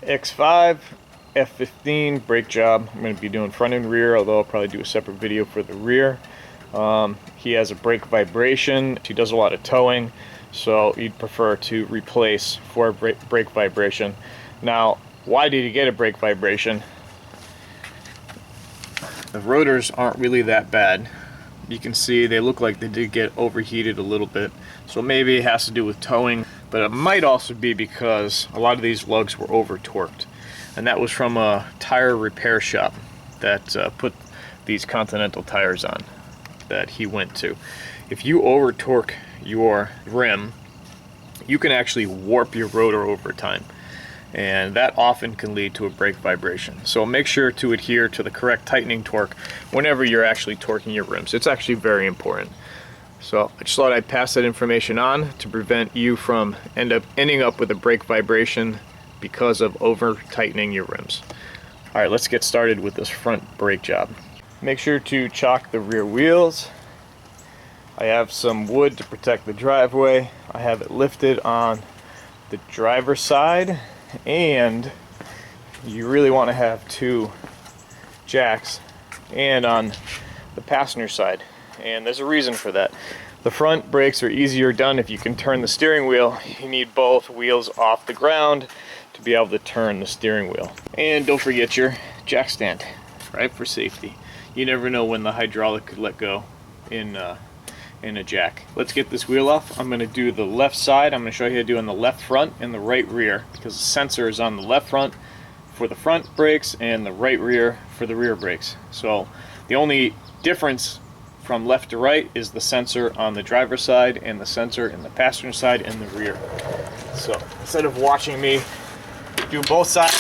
X5, F15 brake job. I'm going to be doing front and rear, although I'll probably do a separate video for the rear. He has a brake vibration. He does a lot of towing, so he'd prefer to replace for brake vibration. Now, why did he get a brake vibration? The rotors aren't really that bad. You can see they look like they did get overheated a little bit, so maybe it has to do with towing, but it might also be because a lot of these lugs were over torqued, and that was from a tire repair shop that put these Continental tires on that he went to. If you over torque your rim, you can actually warp your rotor over time, and that often can lead to a brake vibration. So make sure to adhere to the correct tightening torque whenever you're actually torquing your rims. It's actually very important. So I just thought I'd pass that information on to prevent you from ending up with a brake vibration because of over tightening your rims. Alright, let's get started with this front brake job. Make sure to chock the rear wheels. I have some wood to protect the driveway. I have it lifted on the driver's side, and you really want to have two jacks and on the passenger side, and there's a reason for that. The front brakes are easier done if you can turn the steering wheel. You need both wheels off the ground to be able to turn the steering wheel. And don't forget your jack stand, right, for safety. You never know when the hydraulic could let go in a jack. Let's get this wheel off. I'm going to do the left side. I'm going to show you how to do on the left front and the right rear, because the sensor is on the left front for the front brakes and the right rear for the rear brakes. So the only difference from left to right is the sensor on the driver's side and the sensor in the passenger side and the rear. So instead of watching me do both sides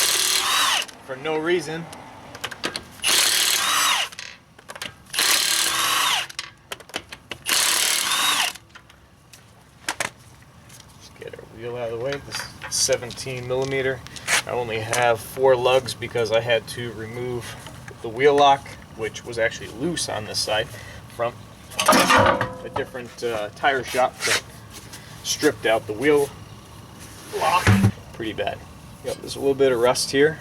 for no reason, wheel out of the way. This is 17 millimeter. I only have 4 lugs because I had to remove the wheel lock, which was actually loose on this side, from a different tire shop that stripped out the wheel lock pretty bad. Yep, there's a little bit of rust here.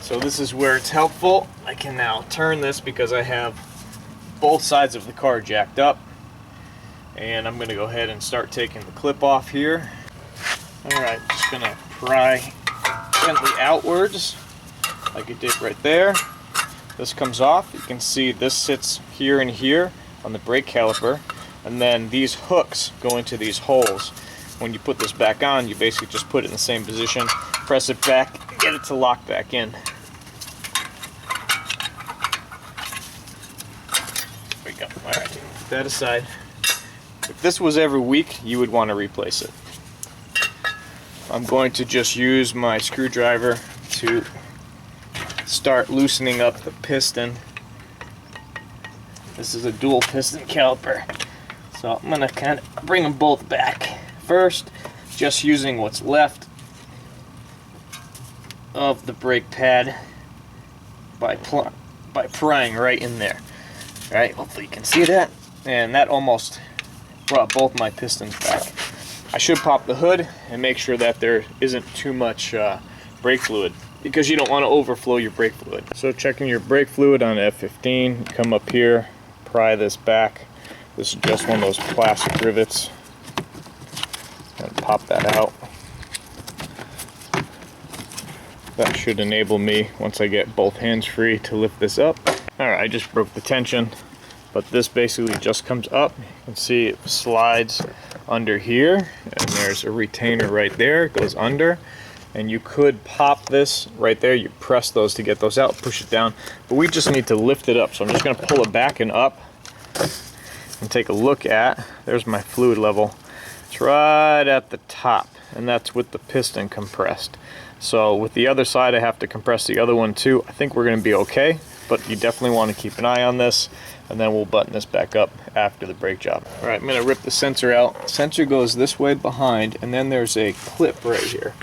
So this is where it's helpful. I can now turn this because I have both sides of the car jacked up. And I'm going to go ahead and start taking the clip off here. Alright, just going to pry gently outwards like it did right there. This comes off. You can see this sits here and here on the brake caliper, and then these hooks go into these holes. When you put this back on, you basically just put it in the same position, press it back, and get it to lock back in. There we go. Alright, put that aside. If this was every week, you would want to replace it. I'm going to just use my screwdriver to start loosening up the piston. This is a dual piston caliper, so I'm going to kind of bring them both back. First, just using what's left of the brake pad by prying right in there. Alright, hopefully you can see that, and that almost brought both my pistons back. I should pop the hood and make sure that there isn't too much brake fluid, because you don't want to overflow your brake fluid. So checking your brake fluid on F15, come up here, pry this back. This is just one of those plastic rivets. And pop that out. That should enable me, once I get both hands free, to lift this up. Alright, I just broke the tension. But this basically just comes up. You can see it slides under here, and there's a retainer right there. It goes under, and you could pop this right there. You press those to get those out, push it down, but we just need to lift it up. So I'm just going to pull it back and up and take a look at, there's my fluid level. It's right at the top, and that's with the piston compressed. So with the other side, I have to compress the other one too. I think we're going to be okay, but you definitely want to keep an eye on this, and then we'll button this back up after the brake job. Alright, I'm going to rip the sensor out. The sensor goes this way behind, and then there's a clip right here,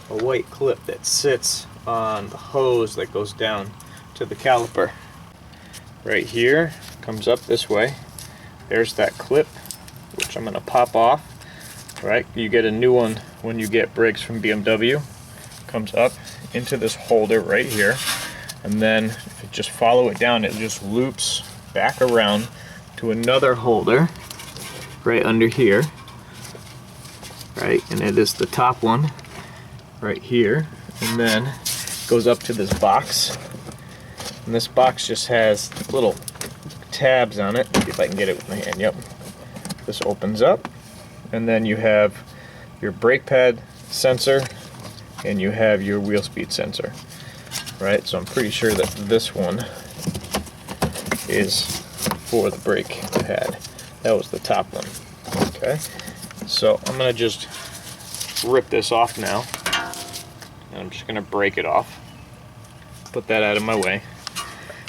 a white clip that sits on the hose that goes down to the caliper. Right here, comes up this way. There's that clip, which I'm going to pop off. Right, you get a new one when you get brakes from BMW. comes up into this holder right here, and then if you just follow it down, it just loops back around to another holder right under here, right, and it is the top one right here, and then goes up to this box, and this box just has little tabs on it. See if I can get it with my hand. Yep, this opens up, and then you have your brake pad sensor and you have your wheel speed sensor, right? So I'm pretty sure that this one is for the brake pad. That was the top one. Okay, so I'm gonna just rip this off now, and I'm just gonna break it off, put that out of my way.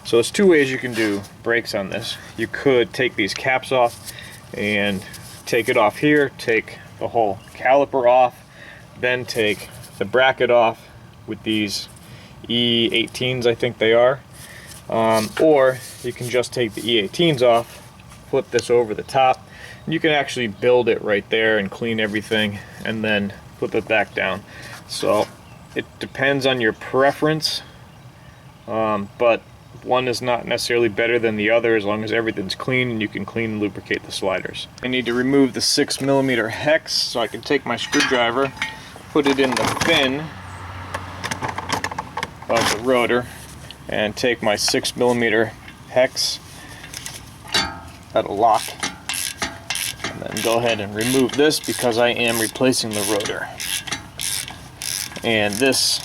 So there's two ways you can do brakes on this. You could take these caps off and take it off here, take the whole caliper off, then take the bracket off with these E18s, I think they are, or you can just take the E18s off, flip this over the top, and you can actually build it right there and clean everything and then flip it back down. So it depends on your preference, but one is not necessarily better than the other as long as everything's clean and you can clean and lubricate the sliders. I need to remove the 6mm hex, so I can take my screwdriver, put it in the fin of the rotor, and take my 6mm hex, that'll lock, and then go ahead and remove this because I am replacing the rotor. And this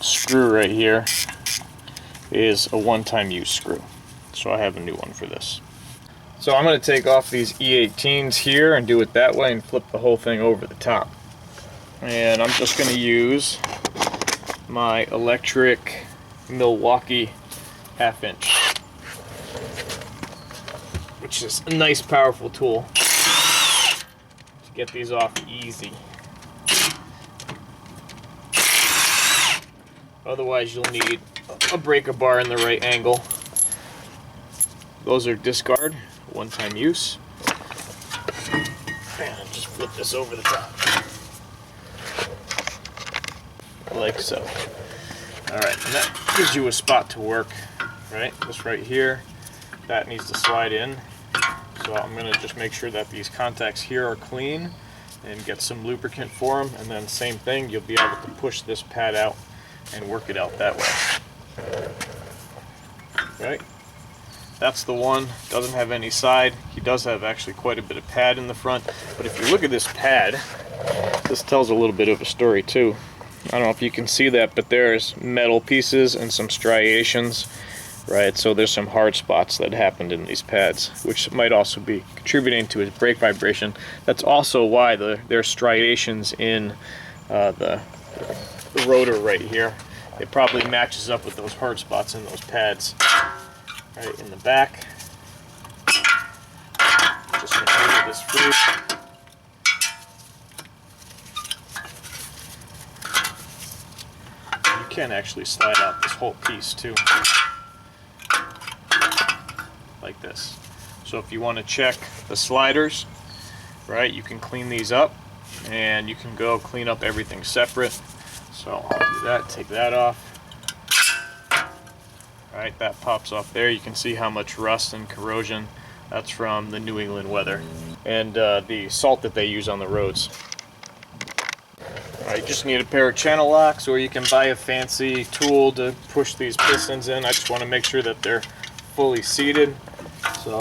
screw right here is a one-time use screw, so I have a new one for this. So I'm going to take off these E18s here and do it that way and flip the whole thing over the top. And I'm just going to use my electric Milwaukee 1/2 inch, which is a nice powerful tool to get these off easy. Otherwise you'll need a breaker bar in the right angle. Those are discard, one-time use. And just flip this over the top, like so. Alright, and that gives you a spot to work, right? This right here, that needs to slide in. So I'm going to just make sure that these contacts here are clean and get some lubricant for them, and then same thing, you'll be able to push this pad out and work it out that way. Right? That's the one, doesn't have any side. He does have actually quite a bit of pad in the front, but if you look at this pad, this tells a little bit of a story too. I don't know if you can see that, but there's metal pieces and some striations, right? So there's some hard spots that happened in these pads, which might also be contributing to his brake vibration. That's also why there's striations in the rotor right here. It probably matches up with those hard spots in those pads. Right in the back. Just going to move this free. You can actually slide out this whole piece too, like this. So if you want to check the sliders, right, you can clean these up, and you can go clean up everything separate. So I'll do that, take that off. Right, that pops off there. You can see how much rust and corrosion. That's from the New England weather and the salt that they use on the roads. Alright, you just need a pair of channel locks, or you can buy a fancy tool to push these pistons in. I just want to make sure that they're fully seated. So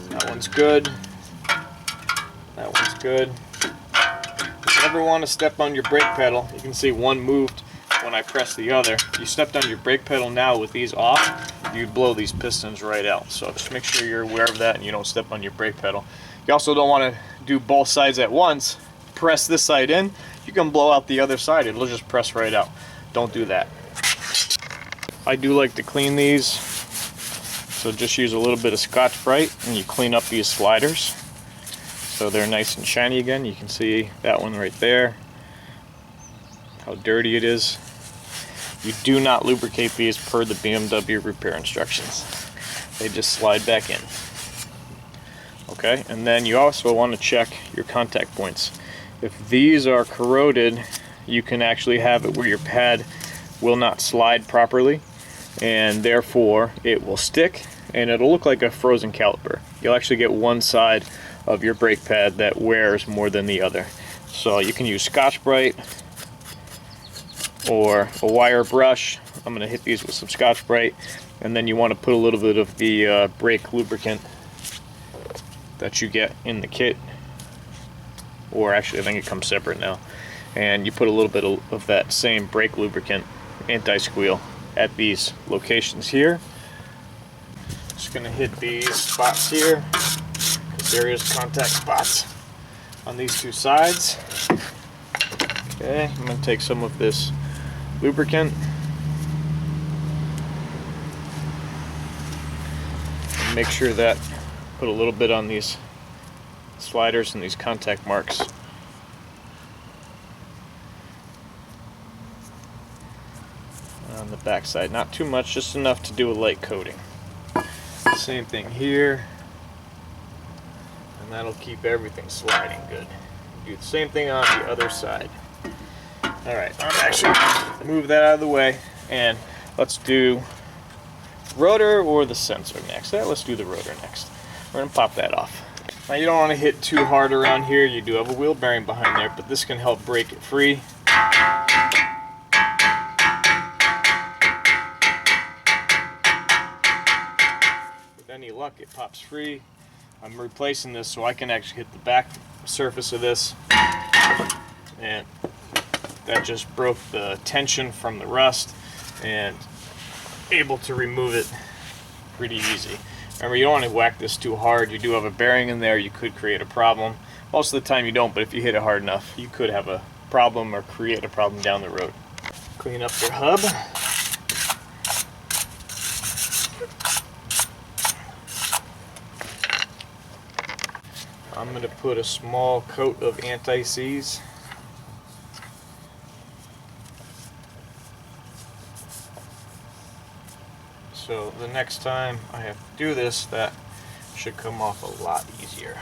that one's good. That one's good. You never want to step on your brake pedal. You can see one moved when I press the other. If you stepped on your brake pedal now with these off, you'd blow these pistons right out. So just make sure you're aware of that and you don't step on your brake pedal. You also don't want to do both sides at once. Press this side in, you can blow out the other side. It'll just press right out. Don't do that. I do like to clean these, so just use a little bit of Scotch-Brite and you clean up these sliders so they're nice and shiny again. You can see that one right there, how dirty it is. You do not lubricate these per the BMW repair instructions. They just slide back in. Okay, and then you also want to check your contact points. If these are corroded, you can actually have it where your pad will not slide properly, and therefore it will stick and it'll look like a frozen caliper. You'll actually get one side of your brake pad that wears more than the other. So you can use Scotch-Brite or a wire brush. I'm going to hit these with some Scotch-Brite, and then you want to put a little bit of the brake lubricant that you get in the kit, or actually I think it comes separate now, and you put a little bit of that same brake lubricant, anti-squeal, at these locations here. Just going to hit these spots here, because there is contact spots on these two sides. Okay, I'm going to take some of this lubricant and make sure that put a little bit on these sliders and these contact marks. On the back side, not too much, just enough to do a light coating. Same thing here, and that'll keep everything sliding good. Do the same thing on the other side. Alright, I'm actually going to move that out of the way, and let's do rotor or the sensor next. Let's do the rotor next. We're going to pop that off. Now you don't want to hit too hard around here. You do have a wheel bearing behind there, but this can help break it free. With any luck, it pops free. I'm replacing this so I can actually hit the back surface of this, and that just broke the tension from the rust and able to remove it pretty easy. Remember, you don't want to whack this too hard. You do have a bearing in there, you could create a problem. Most of the time you don't, but if you hit it hard enough, you could have a problem or create a problem down the road. Clean up your hub. I'm going to put a small coat of anti-seize. So the next time I have to do this, that should come off a lot easier.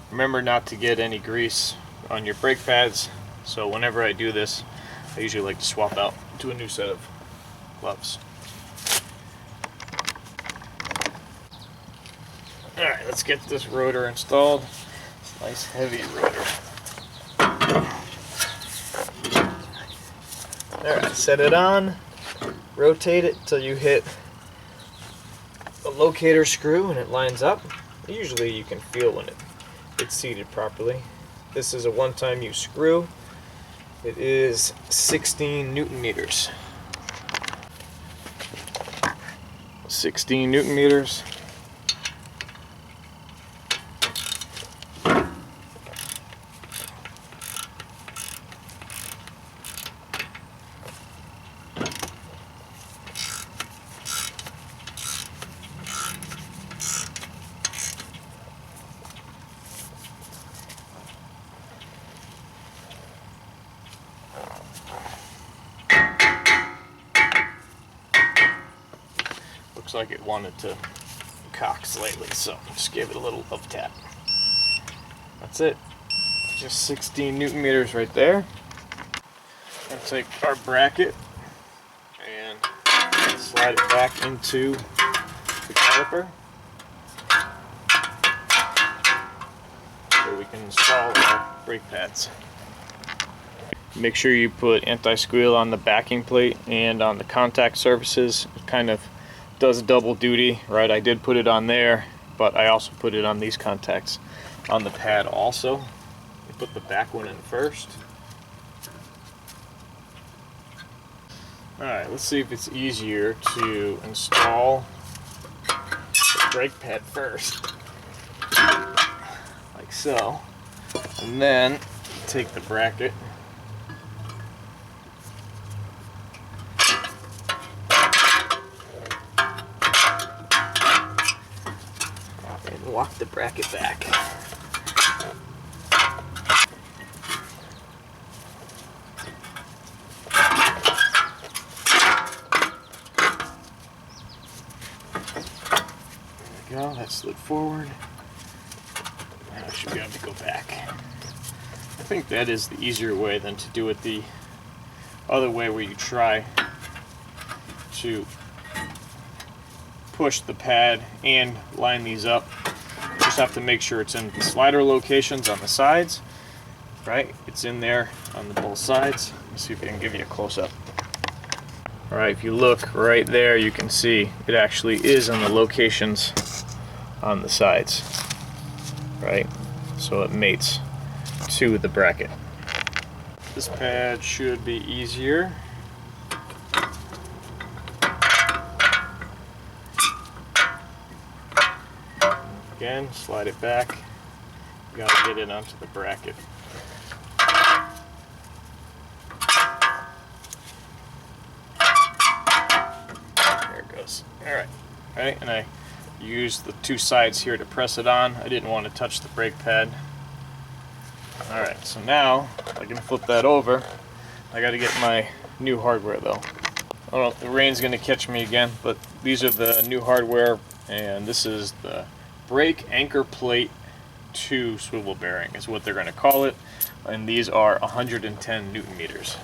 Remember not to get any grease on your brake pads, so whenever I do this, I usually like to swap out to a new set of gloves. Alright, let's get this rotor installed. It's a nice heavy rotor. Alright, set it on, rotate it till you hit the locator screw and it lines up. Usually you can feel when it's seated properly. This is a one-time use screw. It is 16 Newton meters. 16 Newton meters. Looks like it wanted to cock slightly, so just give it a little up tap. That's it. Just 16 Newton meters right there. I'll take our bracket and slide it back into the caliper so we can install our brake pads. Make sure you put anti-squeal on the backing plate and on the contact surfaces. It kind of does double duty, right? I did put it on there, but I also put it on these contacts on the pad also. You put the back one in first. Alright, let's see if it's easier to install the brake pad first, like so, and then take the bracket and walk the bracket back. we go, that slid forward. Now I should be able to go back. I think that is the easier way than to do it the other way where you try to push the pad and line these up. You just have to make sure it's in the slider locations on the sides, right? It's in there on the both sides. Let's see if I can give you a close-up. All right, if you look right there, you can see it actually is on the locations on the sides, right? So it mates to the bracket. This pad should be easier. Again, slide it back. You gotta get it onto the bracket. There it goes. Alright. Alright, and I use the two sides here to press it on. I didn't want to touch the brake pad. Alright, so now I can flip that over. I gotta get my new hardware though. I don't know if the rain's gonna catch me again, but these are the new hardware, and this is the brake anchor plate 2 swivel bearing is what they're going to call it, and these are 110 Newton meters.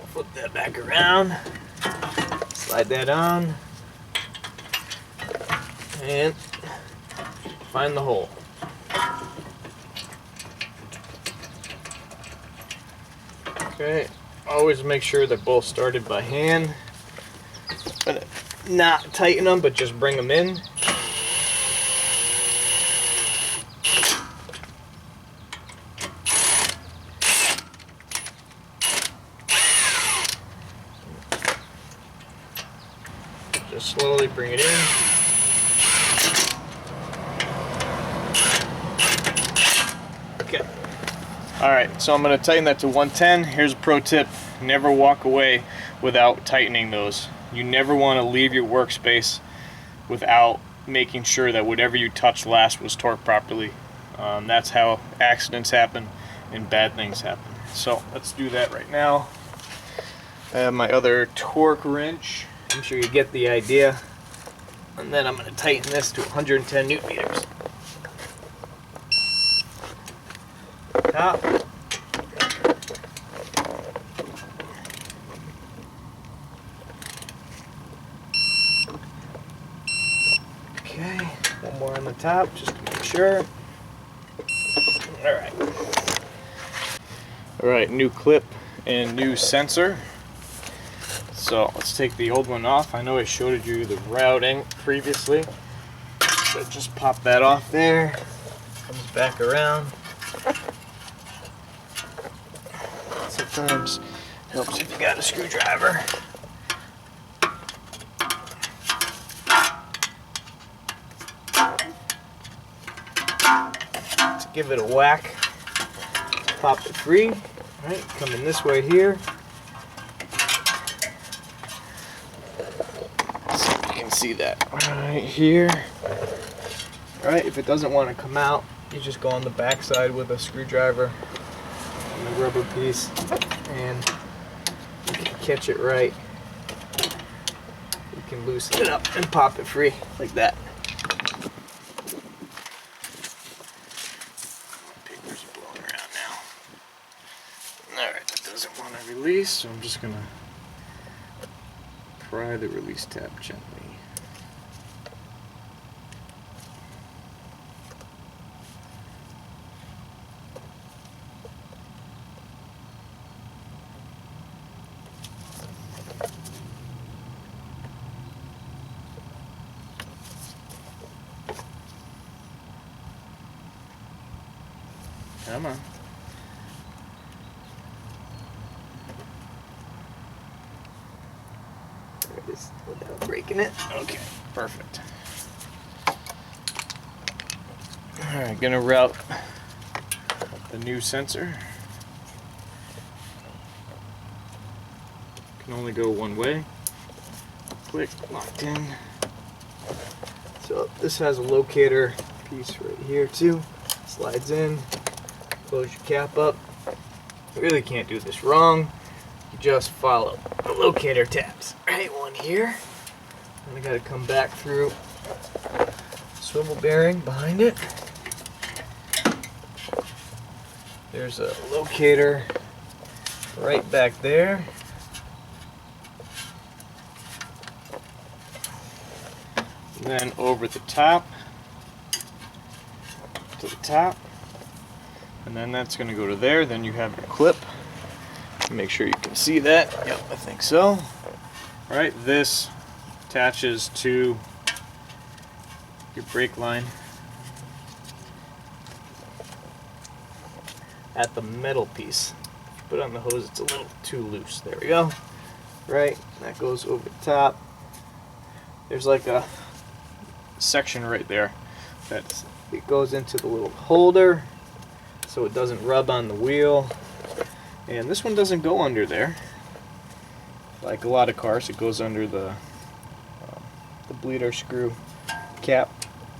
Flip that back around, slide that on, and find the hole. Okay. Always make sure they're both started by hand. But not tighten them, but just bring them in. Just slowly bring it in. Okay. Alright, so I'm going to tighten that to 110. Here's a pro tip. Never walk away without tightening those. You never want to leave your workspace without making sure that whatever you touched last was torqued properly. That's how accidents happen and bad things happen. So let's do that right now. I have my other torque wrench. I'm sure you get the idea. And then I'm going to tighten this to 110 Newton meters. Top. Okay, one more on the top just to make sure. Alright. Alright, new clip and new sensor. So let's take the old one off. I know I showed you the routing previously. So just pop that off there. Comes back around. Sometimes helps if you got a screwdriver. To give it a whack, pop it free. Right, coming this way here. So you can see that right here. Right, if it doesn't want to come out, you just go on the back side with a screwdriver and the rubber piece, and you can catch it right. You can loosen it up and pop it free like that. Papers are blowing around now. Alright, that doesn't want to release, so I'm just going to pry the release tab gently. Come on. There it is, without breaking it. Okay, perfect. Alright, gonna route the new sensor. Can only go one way. Click, locked in. So this has a locator piece right here too. Slides in. Close your cap up. You really can't do this wrong. you just follow the locator tabs. Right, one here. And I gotta come back through swivel bearing behind it. There's a locator right back there. And then over the top to the top. And then that's going to go to there. Then you have your clip. Make sure you can see that. Yep, I think so. Alright, this attaches to your brake line at the metal piece. Put on the hose, it's a little too loose. There we go. Right, that goes over the top. There's like a section right there that it goes into the little holder so it doesn't rub on the wheel. And this one doesn't go under there. Like a lot of cars, it goes under the bleeder screw cap,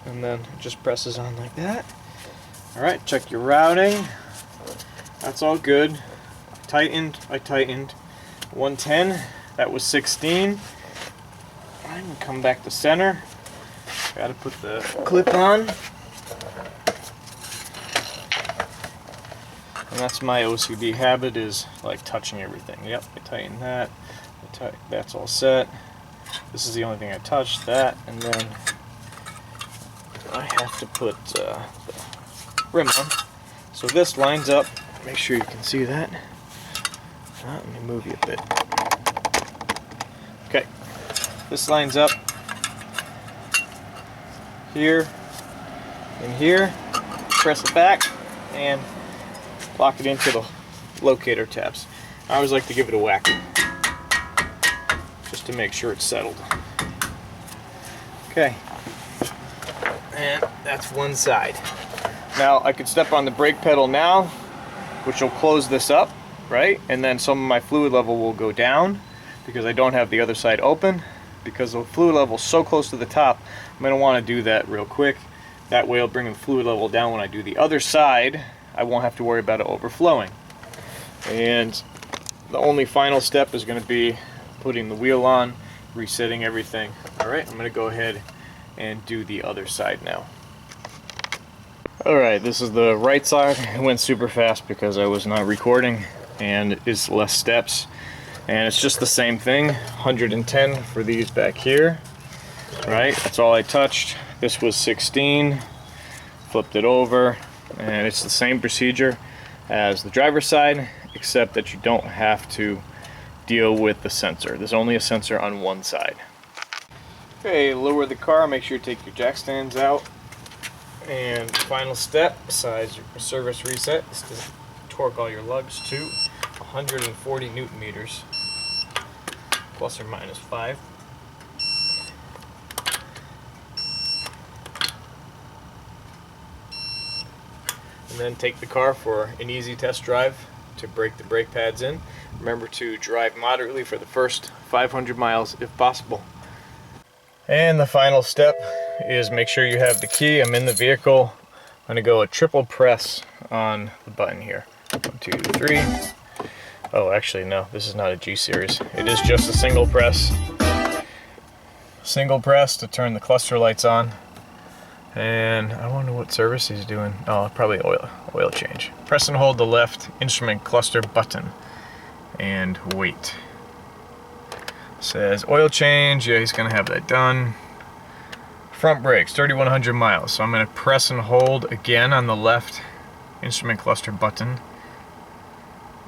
and then it just presses on like that. Alright, check your routing. That's all good. I tightened. 110, that was 16. I'm gonna come back to center. Gotta put the clip on. And that's my OCD habit, is like touching everything. Yep, I tighten that. That's all set. This is the only thing I touched, that, and then I have to put the rim on. So this lines up. Make sure you can see that. Let me move you a bit. Okay, this lines up here and here. Press it back and lock it into the locator tabs. I always like to give it a whack just to make sure it's settled. Okay, and that's one side. Now I could step on the brake pedal now, which will close this up, right? And then some of my fluid level will go down because I don't have the other side open. Because the fluid level is so close to the top, I'm going to want to do that real quick. That way I'll bring the fluid level down when I do the other side. I won't have to worry about it overflowing. And the only final step is going to be putting the wheel on, resetting everything. Alright, I'm going to go ahead and do the other side now. Alright, this is the right side. It went super fast because I was not recording, and it's less steps. And it's just the same thing, 110 for these back here. Right, that's all I touched. This was 16, flipped it over, and it's the same procedure as the driver's side, except that you don't have to deal with the sensor. There's only a sensor on one side. Okay, lower the car, make sure you take your jack stands out. And final step, besides your service reset, is to torque all your lugs to 140 Newton meters, plus or minus 5. And then take the car for an easy test drive to break the brake pads in. Remember to drive moderately for the first 500 miles if possible. And the final step is make sure you have the key. I'm in the vehicle. I'm going to go a triple press on the button here. 1, 2, 3. Oh, actually no, this is not a G series. It is just a single press. Single press to turn the cluster lights on. And I wonder what service he's doing. Oh, probably oil change. Press and hold the left instrument cluster button and wait. Says oil change. Yeah, he's gonna have that done. Front brakes, 3,100 miles. So I'm gonna press and hold again on the left instrument cluster button,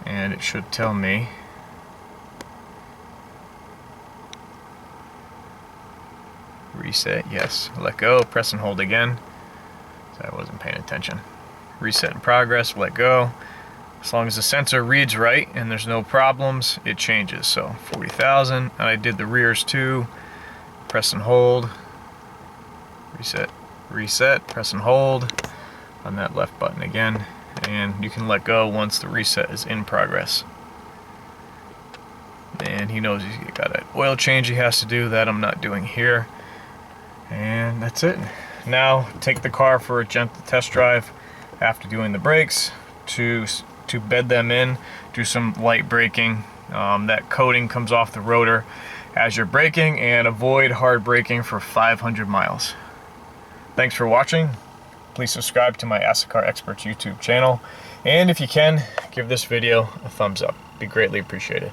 and it should tell me. Reset, yes. Let go, press and hold again. So I wasn't paying attention. Reset in progress, let go. As long as the sensor reads right and there's no problems, it changes. So 40,000, and I did the rears too. Press and hold. Reset, reset, press and hold on that left button again. And you can let go once the reset is in progress. And he knows he's got an oil change he has to do. That I'm not doing here. And that's it. Now take the car for a gentle test drive after doing the brakes to bed them in, do some light braking, that coating comes off the rotor as you're braking, and avoid hard braking for 500 miles. Thanks for watching. Please subscribe to my Ask the Car Experts YouTube channel, and if you can, give this video a thumbs up. It'd be greatly appreciated.